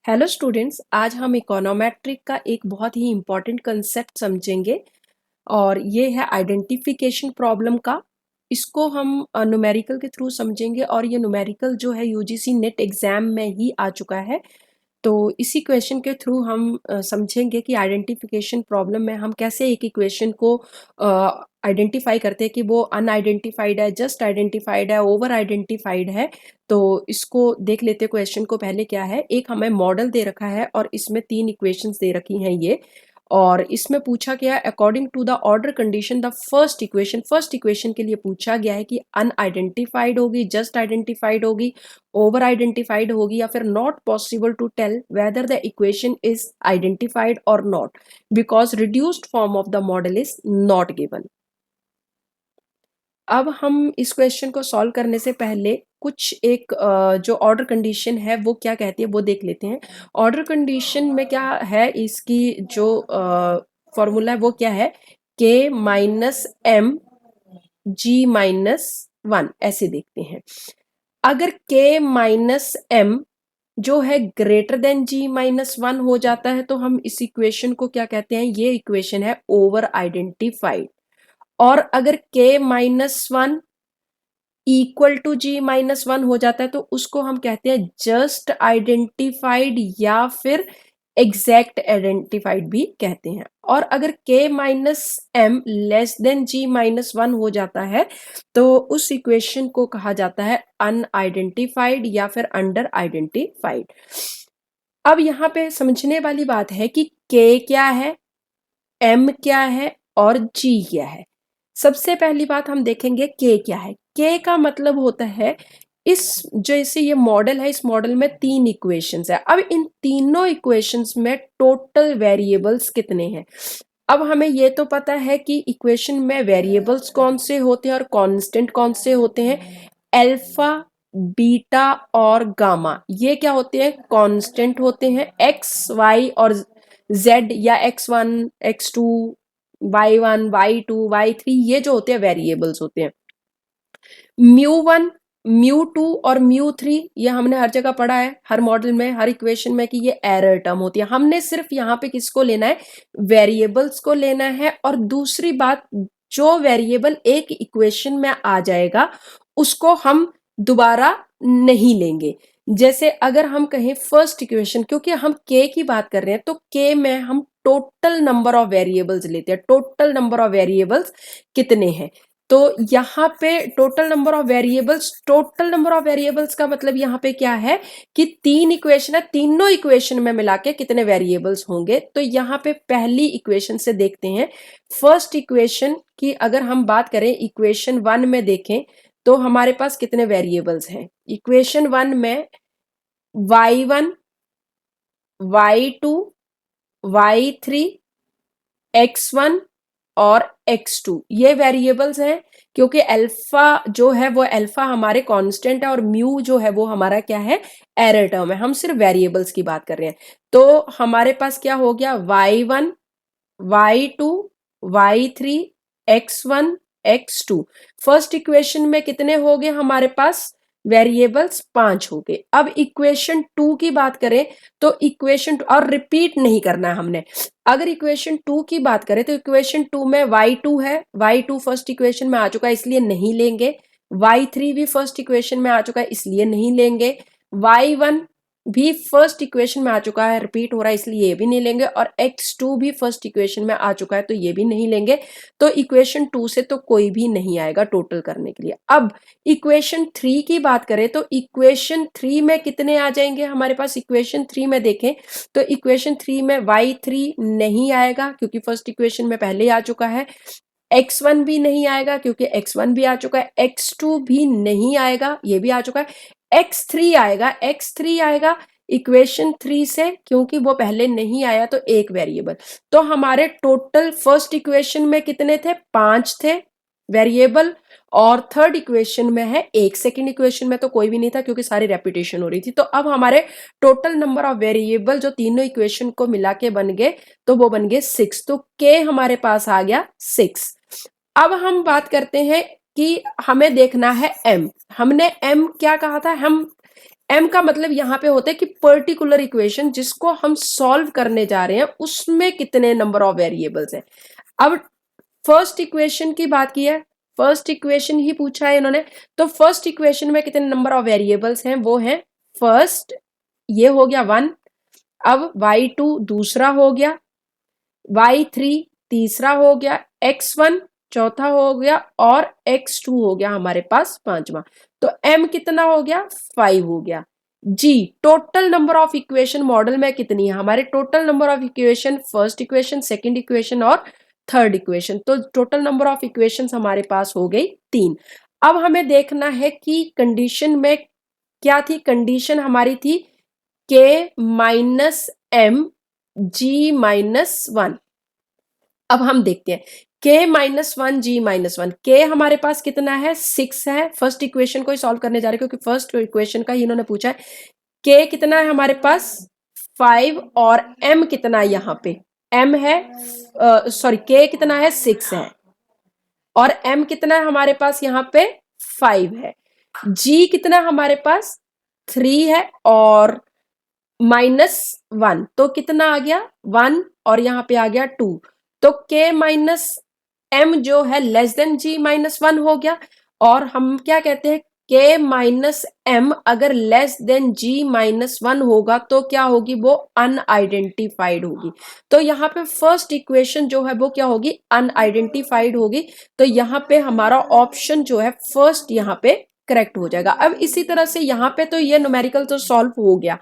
Hello students, आज हम econometric का एक बहुत ही इम्पॉर्टेंट कंसेप्ट समझेंगे और ये है आइडेंटिफिकेशन प्रॉब्लम का। इसको हम न्यूमेरिकल के थ्रू समझेंगे और ये न्यूमेरिकल जो है यूजीसी नेट एग्जाम में ही आ चुका है। तो इसी क्वेश्चन के थ्रू हम समझेंगे कि आइडेंटिफिकेशन प्रॉब्लम में हम कैसे एक इक्वेशन को आइडेंटिफाई करते हैं कि वो अनआइडेंटिफाइड है, जस्ट आइडेंटिफाइड है, ओवर आइडेंटिफाइड है। तो इसको देख लेते हैं क्वेश्चन को। पहले क्या है, एक हमें मॉडल दे रखा है और इसमें 3 इक्वेशंस दे रखी हैं ये, और इसमें पूछा गया है according to the order condition the first equation के लिए पूछा गया है कि अनआइडेंटिफाइड होगी, जस्ट आइडेंटिफाइड होगी, ओवर आइडेंटिफाइड होगी या फिर not possible to tell whether the equation is identified और not because reduced form of the model is not given. अब हम इस क्वेश्चन को सॉल्व करने से पहले कुछ एक जो ऑर्डर कंडीशन है वो क्या कहती है वो देख लेते हैं। ऑर्डर कंडीशन में क्या है, इसकी जो फॉर्मूला है वो क्या है, k minus m g minus 1, ऐसे देखते हैं। अगर k माइनस एम जो है ग्रेटर देन g माइनस 1 हो जाता है तो हम इस इक्वेशन को क्या कहते हैं, ये इक्वेशन है ओवर आइडेंटिफाइड। और अगर k minus 1 equal to g minus 1 हो जाता है तो उसको हम कहते हैं जस्ट आइडेंटिफाइड या फिर एग्जैक्ट आइडेंटिफाइड भी कहते हैं। और अगर k minus m less than g minus 1 हो जाता है तो उस इक्वेशन को कहा जाता है अनआइडेंटिफाइड या फिर अंडर आइडेंटिफाइड। अब यहाँ पे समझने वाली बात है कि k क्या है, m क्या है और g क्या है। सबसे पहली बात हम देखेंगे k क्या है। k का मतलब होता है, इस जैसे ये मॉडल है, इस मॉडल में 3 इक्वेशंस है। अब इन तीनों इक्वेशंस में टोटल वेरिएबल्स कितने हैं। अब हमें ये तो पता है कि इक्वेशन में वेरिएबल्स कौन से होते हैं और कांस्टेंट कौन से होते हैं। अल्फा, बीटा और गामा ये क्या होते हैं, कांस्टेंट होते हैं। एक्स, वाई और जेड या x1, x2, y1, y2, y3 ये जो होते हैं वेरिएबल्स होते हैं। म्यू 1, म्यू 2 और म्यू 3 ये हमने हर जगह पढ़ा है, हर मॉडल में, हर इक्वेशन में कि ये एरर टर्म होती है। हमने सिर्फ यहाँ पे किसको लेना है, वेरिएबल्स को लेना है। और दूसरी बात, जो वेरिएबल एक इक्वेशन में आ जाएगा उसको हम दोबारा नहीं लेंगे। जैसे अगर हम कहें फर्स्ट इक्वेशन, क्योंकि हम k की बात कर रहे हैं तो k में हम टोटल नंबर ऑफ वेरिएबल्स लेते हैं। टोटल नंबर ऑफ वेरिएबल्स कितने हैं, तो यहाँ पे टोटल नंबर ऑफ वेरिएबल्स का मतलब यहाँ पे क्या है कि 3 इक्वेशन है, तीनों इक्वेशन में मिला के कितने वेरिएबल्स होंगे। तो यहाँ पे पहली इक्वेशन से देखते हैं। फर्स्ट इक्वेशन की अगर हम बात करें, इक्वेशन 1 में देखें तो हमारे पास कितने वेरिएबल्स हैं। इक्वेशन 1 में y1, y2, y3, x1 और x2 ये वेरिएबल्स हैं। क्योंकि अल्फा जो है वो अल्फा हमारे कांस्टेंट है और म्यू जो है वो हमारा क्या है, एरर टर्म है। हम सिर्फ वेरिएबल्स की बात कर रहे हैं। तो हमारे पास क्या हो गया, y1, y2, y3, x1, x2। First equation में कितने हो गए हमारे पास वेरिएबल्स, 5 हो गए। अब इक्वेशन 2 की बात करें तो इक्वेशन और रिपीट नहीं करना है हमने। अगर इक्वेशन 2 की बात करें तो इक्वेशन 2 में y2 है, y2 फर्स्ट इक्वेशन में आ चुका है इसलिए नहीं लेंगे। y3 भी फर्स्ट इक्वेशन में आ चुका है इसलिए नहीं लेंगे। y1 भी फर्स्ट इक्वेशन में आ चुका है, रिपीट हो रहा है इसलिए ये भी नहीं लेंगे। और x2 भी फर्स्ट इक्वेशन में आ चुका है तो ये भी नहीं लेंगे। तो इक्वेशन 2 से तो कोई भी नहीं आएगा टोटल करने के लिए। अब इक्वेशन 3 की बात करें तो इक्वेशन 3 में कितने आ जाएंगे हमारे पास। इक्वेशन 3 में देखें तो इक्वेशन 3 में y3 नहीं आएगा क्योंकि फर्स्ट इक्वेशन में पहले ही आ चुका है। x1 भी नहीं आएगा क्योंकि x1 भी आ चुका है। x2 भी नहीं आएगा, ये भी आ चुका है। x3 आएगा इक्वेशन 3 से क्योंकि वो पहले नहीं आया तो एक वेरिएबल। तो हमारे टोटल फर्स्ट इक्वेशन में कितने थे, 5 थे वेरिएबल। और थर्ड इक्वेशन में है 1, सेकंड इक्वेशन में तो कोई भी नहीं था क्योंकि सारी रेपिटेशन हो रही थी। तो अब हमारे टोटल नंबर ऑफ वेरिएबल जो तीनों इक्वेशन को मिला के बन गए तो वो बन गए 6। तो k हमारे पास आ गया 6। अब हम बात करते हैं कि हमें देखना है m। हमने m क्या कहा था, हम एम का मतलब यहाँ पे होता है कि पर्टिकुलर इक्वेशन जिसको हम सॉल्व करने जा रहे हैं उसमें कितने नंबर ऑफ वेरिएबल्स हैं। अब फर्स्ट इक्वेशन की बात की है, फर्स्ट इक्वेशन ही पूछा है इन्होंने, तो फर्स्ट इक्वेशन में कितने नंबर ऑफ वेरिएबल्स हैं, वो है फर्स्ट, ये हो गया 1। अब y2 दूसरा हो गया, y3 तीसरा हो गया, x1 चौथा हो गया और x2 हो गया हमारे पास पांचवा। तो m कितना हो गया, 5 हो गया। जी, total number of equation model में कितनी है, हमारे total number of equation, first equation, second equation और थर्ड इक्वेशन, तो टोटल नंबर ऑफ इक्वेशंस हमारे पास हो गई 3। अब हमें देखना है कि कंडीशन में क्या थी, कंडीशन हमारी थी k minus m g minus 1। अब हम देखते हैं k minus 1 g minus 1, k हमारे पास कितना है, 6 है। फर्स्ट इक्वेशन को ही सॉल्व करने जा रहे हैं क्योंकि फर्स्ट इक्वेशन का ही इन्होंने पूछा है। k कितना है हमारे पास, 5, और m कितना है यहाँ पे, m है सॉरी k कितना है, 6 है, और m कितना है हमारे पास यहाँ पे, 5 है। g कितना हमारे पास, 3 है, और -1, तो कितना आ गया 1, और यहाँ पे आ गया 2। तो k माइनस m जो है लेस देन g माइनस 1 हो गया, और हम क्या कहते हैं, k माइनस m अगर लेस देन g माइनस 1 होगा तो क्या होगी, वो अनआइडेंटिफाइड होगी। तो यहाँ पे फर्स्ट इक्वेशन जो है वो क्या होगी, अनआइडेंटिफाइड होगी। तो यहाँ पे हमारा ऑप्शन जो है फर्स्ट यहाँ पे करेक्ट हो जाएगा। अब इसी तरह से यहाँ पे तो ये न्यूमेरिकल तो सॉल्व हो गया,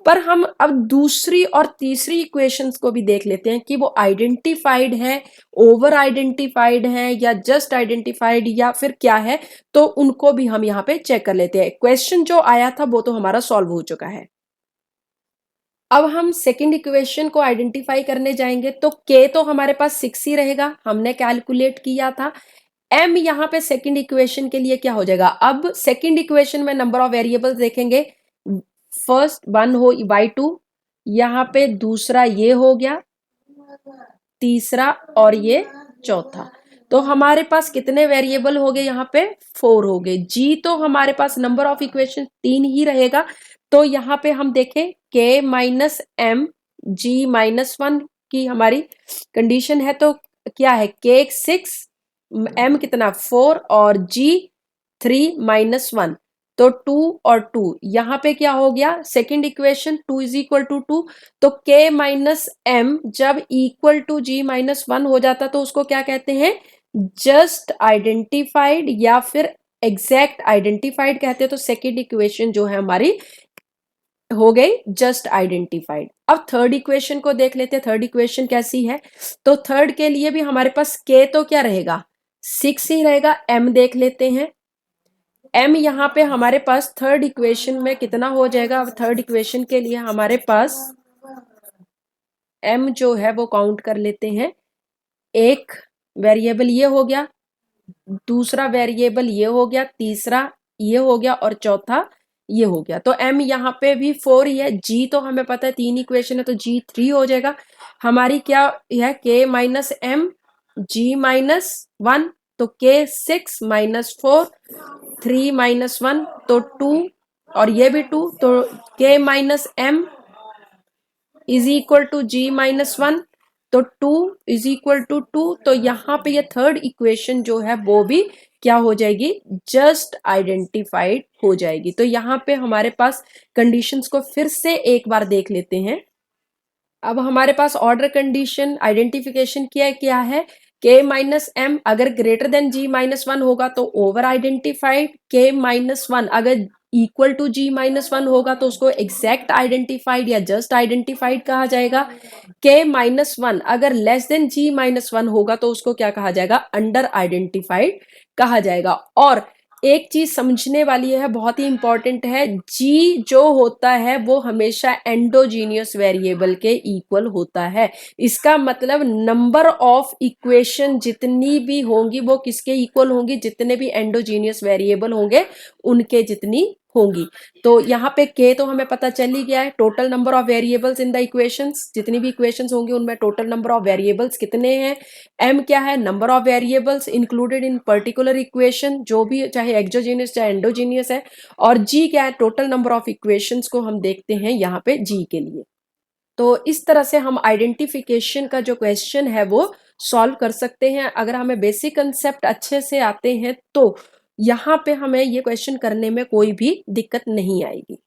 पर हम अब दूसरी और तीसरी इक्वेशंस को भी देख लेते हैं कि वो आइडेंटिफाइड है, ओवर आइडेंटिफाइड है, या जस्ट आइडेंटिफाइड, या फिर क्या है। तो उनको भी हम यहाँ पे चेक कर लेते हैं। क्वेश्चन जो आया था वो तो हमारा सॉल्व हो चुका है। अब हम सेकंड इक्वेशन को आइडेंटिफाई करने जाएंगे, तो k तो हमारे पास 6 ही रहेगा, हमने कैलकुलेट किया था। m यहाँ पे सेकंड इक्वेशन के लिए क्या हो जाएगा, अब सेकंड इक्वेशन में नंबर ऑफ वेरिएबल्स देखेंगे, फर्स्ट 1 हो y2, यहाँ पे दूसरा ये हो गया, तीसरा और ये चौथा। तो हमारे पास कितने वेरिएबल हो गए, यहाँ पे 4 हो गए। g तो हमारे पास नंबर ऑफ इक्वेशन 3 ही रहेगा। तो यहाँ पे हम देखें k minus m g minus 1 की हमारी कंडीशन है, तो क्या है, k 6, m कितना 4 और g 3 माइनस 1, तो 2 और 2, यहाँ पे क्या हो गया, second equation 2 is equal to 2। तो k माइनस एम जब इक्वल टू g माइनस 1 हो जाता तो उसको क्या कहते हैं, जस्ट आइडेंटिफाइड या फिर एग्जैक्ट आइडेंटिफाइड कहते हैं। तो सेकंड इक्वेशन जो है हमारी हो गई जस्ट आइडेंटिफाइड। अब थर्ड इक्वेशन को देख लेते हैं, थर्ड इक्वेशन कैसी है। तो थर्ड के लिए भी हमारे पास k तो क्या रहेगा, 6 ही रहेगा। m देख लेते हैं, m यहाँ पे हमारे पास थर्ड इक्वेशन में कितना हो जाएगा। अब थर्ड इक्वेशन के लिए हमारे पास m जो है वो काउंट कर लेते हैं, एक वेरिएबल ये हो गया, दूसरा वेरिएबल ये हो गया, तीसरा ये हो गया, और चौथा ये हो गया। तो m यहाँ पे भी 4 ही है। g तो हमें पता है 3 इक्वेशन है, तो g 3 हो जाएगा। हमारी क्या है, k minus m g minus 1, तो k 6 माइनस 4 3 माइनस 1, तो 2, और ये भी 2, तो k minus m is equal to g minus 1, तो 2 इज इक्वल टू 2। तो यहाँ पे ये थर्ड इक्वेशन जो है वो भी क्या हो जाएगी, जस्ट आइडेंटिफाइड हो जाएगी। तो यहाँ पे हमारे पास कंडीशंस को फिर से एक बार देख लेते हैं। अब हमारे पास ऑर्डर कंडीशन आइडेंटिफिकेशन क्या है, k माइनस एम अगर ग्रेटर देन g माइनस 1 होगा तो ओवर आइडेंटिफाइड, k माइनस 1 अगर इक्वल टू g माइनस 1 होगा तो उसको एग्जैक्ट आइडेंटिफाइड या जस्ट आइडेंटिफाइड कहा जाएगा। k माइनस 1 अगर लेस देन g माइनस 1 होगा तो उसको क्या कहा जाएगा, अंडर आइडेंटिफाइड कहा जाएगा। और एक चीज समझने वाली है, बहुत ही इंपॉर्टेंट है, g जो होता है वो हमेशा एंडोजीनियस वेरिएबल के इक्वल होता है। इसका मतलब नंबर ऑफ इक्वेशन जितनी भी होंगी वो किसके इक्वल होंगी, जितने भी एंडोजीनियस वेरिएबल होंगे उनके जितनी होंगी। तो यहाँ पे k तो हमें पता चल ही गया है, total number of variables in the equations, जितनी भी इक्वेशंस होंगी उनमें टोटल नंबर ऑफ वेरिएबल्स कितने हैं। m क्या है, number of variables included in particular equation, जो भी चाहे एक्सोजीनियस चाहे एंडोजीनियस है। और g क्या है, टोटल नंबर ऑफ इक्वेशंस को हम देखते हैं यहाँ पे g के लिए। तो इस तरह से हम आइडेंटिफिकेशन का जो क्वेश्चन है वो सॉल्व कर सकते हैं। अगर हमें बेसिक कंसेप्ट अच्छे से आते हैं तो यहाँ पे हमें ये क्वेश्चन करने में कोई भी दिक्कत नहीं आएगी।